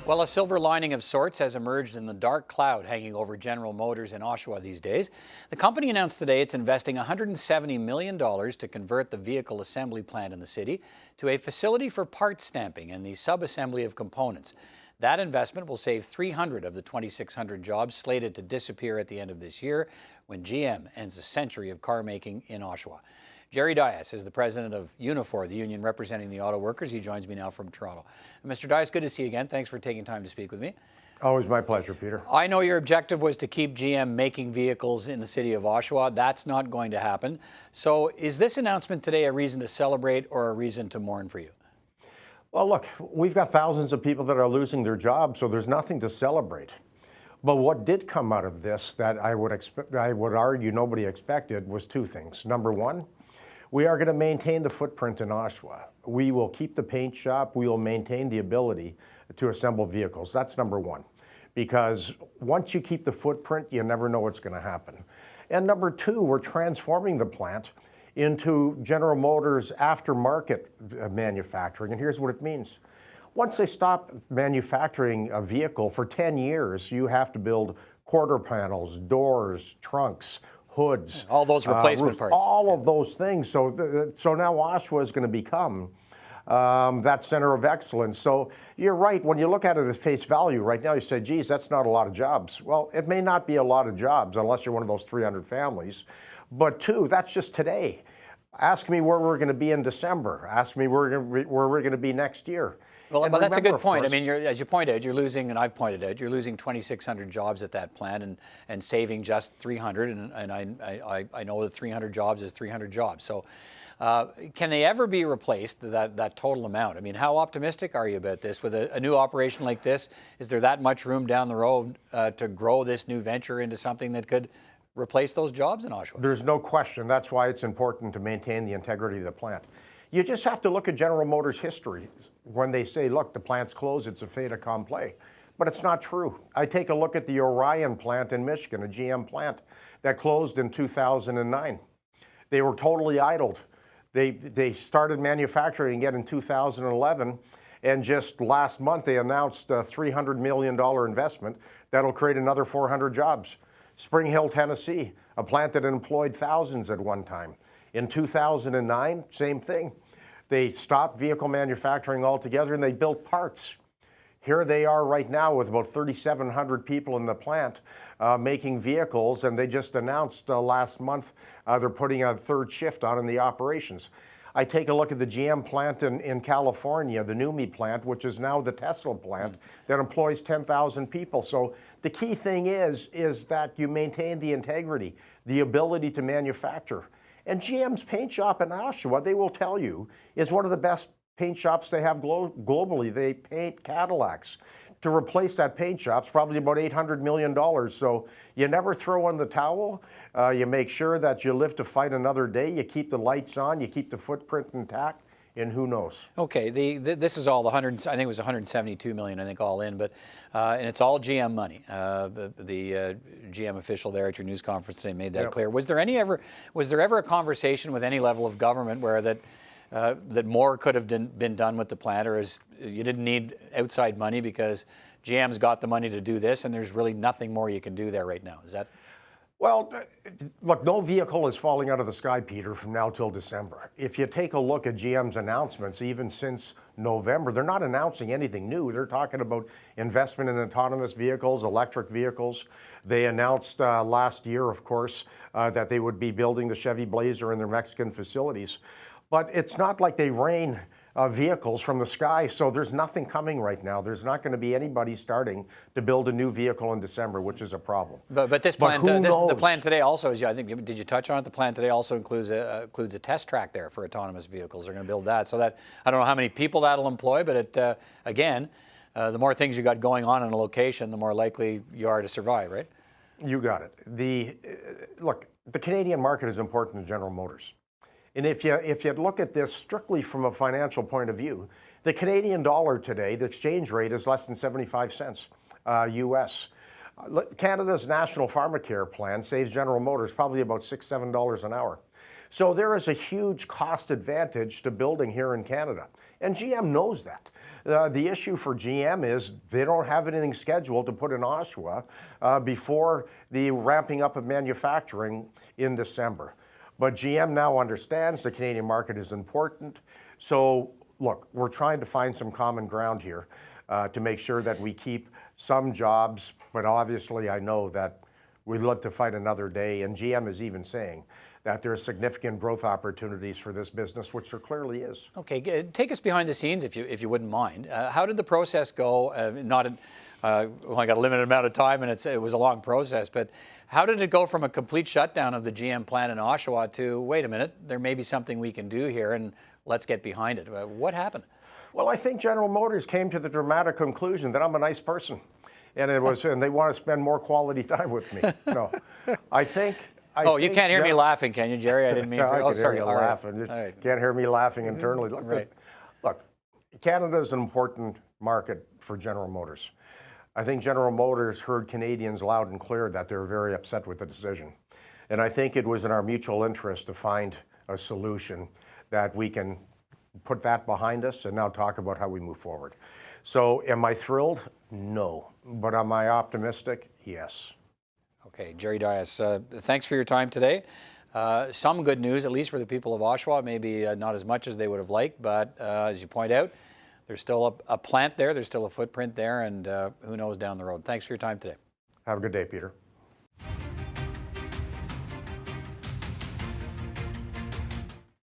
Well, a silver lining of sorts has emerged in the dark cloud hanging over General Motors in Oshawa these days. The company announced today it's investing $170 million to convert the vehicle assembly plant in the city to a facility for part stamping and the sub-assembly of components. That investment will save 300 of the 2,600 jobs slated to disappear at the end of this year when GM ends a century of car making in Oshawa. Jerry Dias is the president of Unifor, the union representing the auto workers. He joins me now from Toronto. Mr. Dias, good to see you again. Thanks for taking time to speak with me. Always my pleasure, Peter. I know your objective was to keep GM making vehicles in the city of Oshawa. That's not going to happen. So is this announcement today a reason to celebrate or a reason to mourn for you? Well, look, we've got thousands of people that are losing their jobs, so there's nothing to celebrate. But what did come out of this that I would argue nobody expected was two things. Number one, we are going to maintain the footprint in Oshawa. We will keep the paint shop. We will maintain the ability to assemble vehicles. That's number one. Because once you keep the footprint, you never know what's going to happen. And number two, we're transforming the plant into General Motors aftermarket manufacturing. And here's what it means. Once they stop manufacturing a vehicle for 10 years, you have to build quarter panels, doors, trunks, hoods, all those replacement parts, all of those things. So now Oshawa is going to become that center of excellence. So you're right. When you look at it at face value right now, you say, geez, that's not a lot of jobs. Well, it may not be a lot of jobs unless you're one of those 300 families. But two, that's just today. Ask me where we're going to be in December. Ask me where we're going to be next year. Well, but that's a good point. I mean, as you point out, you're losing, and I've pointed out, you're losing 2,600 jobs at that plant and saving just 300. And I know that 300 jobs is 300 jobs. So can they ever be replaced, that total amount? I mean, how optimistic are you about this? With a new operation like this, is there that much room down the road to grow this new venture into something that could replace those jobs in Oshawa? There's no question. That's why it's important to maintain the integrity of the plant. You just have to look at General Motors' history when they say, look, the plant's closed, it's a fait accompli. But it's not true. I take a look at the Orion plant in Michigan, a GM plant that closed in 2009. They were totally idled. They started manufacturing again in 2011, and just last month they announced a $300 million investment that'll create another 400 jobs. Spring Hill, Tennessee, a plant that employed thousands at one time. In 2009, same thing. They stopped vehicle manufacturing altogether and they built parts. Here they are right now with about 3,700 people in the plant making vehicles, and they just announced last month they're putting a third shift on in the operations. I take a look at the GM plant in California, the NUMMI plant, which is now the Tesla plant that employs 10,000 people. So the key thing is that you maintain the integrity, the ability to manufacture. And GM's paint shop in Oshawa, they will tell you, is one of the best paint shops they have globally. They paint Cadillacs. To replace that paint shop's probably about $800 million. So you never throw in the towel. You make sure that you live to fight another day. You keep the lights on. You keep the footprint intact. And who knows? Okay, this is all the I think it was 172 million, I think, all in, but and it's all GM money. The GM official there at your news conference today made that clear. Was there ever a conversation with any level of government where that more could have been done with the plant, or you didn't need outside money because GM's got the money to do this, and there's really nothing more you can do there right now? Is that? Well, look, no vehicle is falling out of the sky, Peter, from now till December. If you take a look at GM's announcements, even since November, they're not announcing anything new. They're talking about investment in autonomous vehicles, electric vehicles. They announced last year, of course, that they would be building the Chevy Blazer in their Mexican facilities. But it's not like they rain vehicles from the sky, so there's nothing coming right now. There's not going to be anybody starting to build a new vehicle in December, which is a problem. But this plan, the plan today also is, I think, did you touch on it? The plan today also includes a test track there for autonomous vehicles. They're going to build that, so that I don't know how many people that'll employ, but again, the more things you got going on in a location, the more likely you are to survive, right? You got it. Look, the Canadian market is important to General Motors. And if you look at this strictly from a financial point of view, the Canadian dollar today, the exchange rate is less than 75 cents US. Canada's National Pharmacare plan saves General Motors probably about $6-7 an hour. So there is a huge cost advantage to building here in Canada. And GM knows that. The issue for GM is they don't have anything scheduled to put in Oshawa before the ramping up of manufacturing in December. But GM now understands the Canadian market is important. So look, we're trying to find some common ground here to make sure that we keep some jobs, but obviously I know that we'd love to fight another day, and GM is even saying that there are significant growth opportunities for this business, which there clearly is. Okay, take us behind the scenes if you wouldn't mind. How did the process go? Well, I got a limited amount of time and it was a long process, but how did it go from a complete shutdown of the GM plant in Oshawa to, wait a minute, there may be something we can do here and let's get behind it? What happened? Well, I think General Motors came to the dramatic conclusion that I'm a nice person, and and they want to spend more quality time with me. No, I think. You can't hear me laughing, can you, Jerry? I didn't mean. No, I can sorry. hear you laughing. You can't hear me laughing internally. Look, Canada is an important market for General Motors. I think General Motors heard Canadians loud and clear that they were very upset with the decision, and I think it was in our mutual interest to find a solution that we can put that behind us and now talk about how we move forward. So am I thrilled? No. But am I optimistic? Yes. Okay, Jerry Dias, thanks for your time today. Some good news, at least for the people of Oshawa, maybe not as much as they would have liked, but as you point out, there's still a plant there, there's still a footprint there, and who knows down the road. Thanks for your time today. Have a good day, Peter.